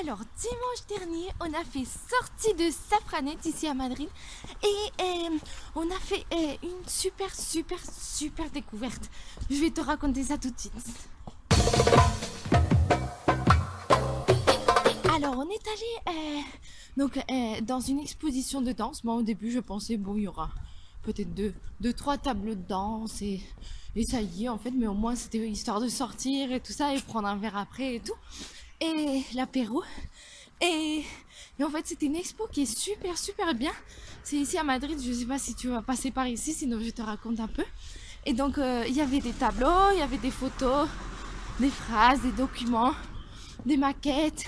Alors, dimanche dernier, on a fait sortie de Safranet ici à Madrid et on a fait une super découverte. Je vais te raconter ça tout de suite. Alors, on est allé dans une exposition de danse. Moi, au début, je pensais, bon, il y aura peut-être deux, trois tableaux de danse et ça y est, en fait. Mais au moins, c'était histoire de sortir et tout ça et prendre un verre après et tout. Et l'apéro. Et en fait, c'était une expo qui est super bien. C'est ici à Madrid. Je sais pas si tu vas passer par ici, sinon je te raconte un peu. Et donc, il y avait des tableaux, il y avait des photos, des phrases, des documents, des maquettes,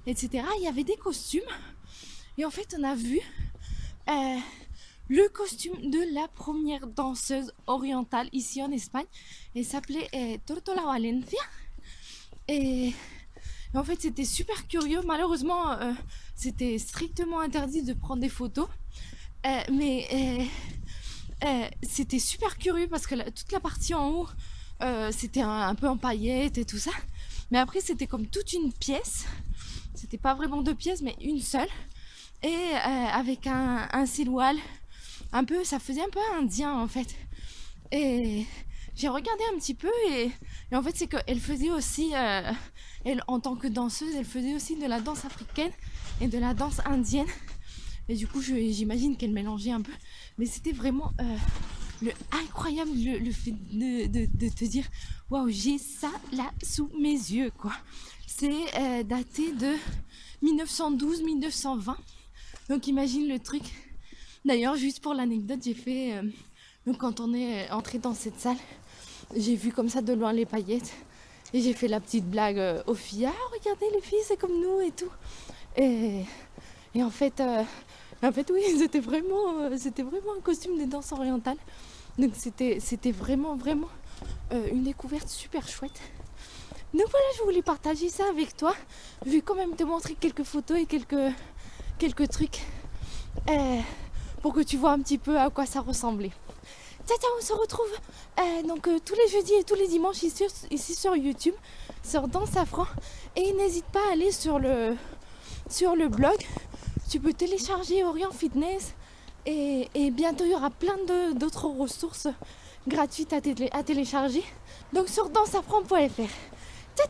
etc. Il y avait des costumes. Et en fait, on a vu le costume de la première danseuse orientale ici en Espagne. Elle s'appelait Tortola Valencia. Et en fait, c'était super curieux. Malheureusement, c'était strictement interdit de prendre des photos. Mais c'était super curieux parce que toute la partie en haut, c'était un peu en paillettes et tout ça. Mais après, c'était comme toute une pièce. C'était pas vraiment deux pièces, mais une seule. Et avec un silhouette, un peu, ça faisait un peu indien en fait. Et j'ai regardé un petit peu et en fait, c'est qu'elle faisait aussi, elle, en tant que danseuse, elle faisait aussi de la danse africaine et de la danse indienne. Et du coup, j'imagine qu'elle mélangeait un peu. Mais c'était vraiment incroyable le fait de te dire waouh, j'ai ça là sous mes yeux, quoi. C'est daté de 1912-1920. Donc imagine le truc. D'ailleurs, juste pour l'anecdote, j'ai fait... donc quand on est entré dans cette salle, j'ai vu comme ça de loin les paillettes. Et j'ai fait la petite blague aux filles. Ah, regardez les filles, c'est comme nous et tout. Et en fait, oui, c'était vraiment un costume de danse orientale. Donc c'était vraiment une découverte super chouette. Donc voilà, je voulais partager ça avec toi. Je vais quand même te montrer quelques photos et quelques trucs pour que tu vois un petit peu à quoi ça ressemblait. Ciao, on se retrouve tous les jeudis et tous les dimanches ici sur YouTube, sur Danse Afro. Et n'hésite pas à aller sur le blog. Tu peux télécharger Orient Fitness et bientôt il y aura plein d'autres ressources gratuites à télécharger. Donc sur dansafran.fr. Ciao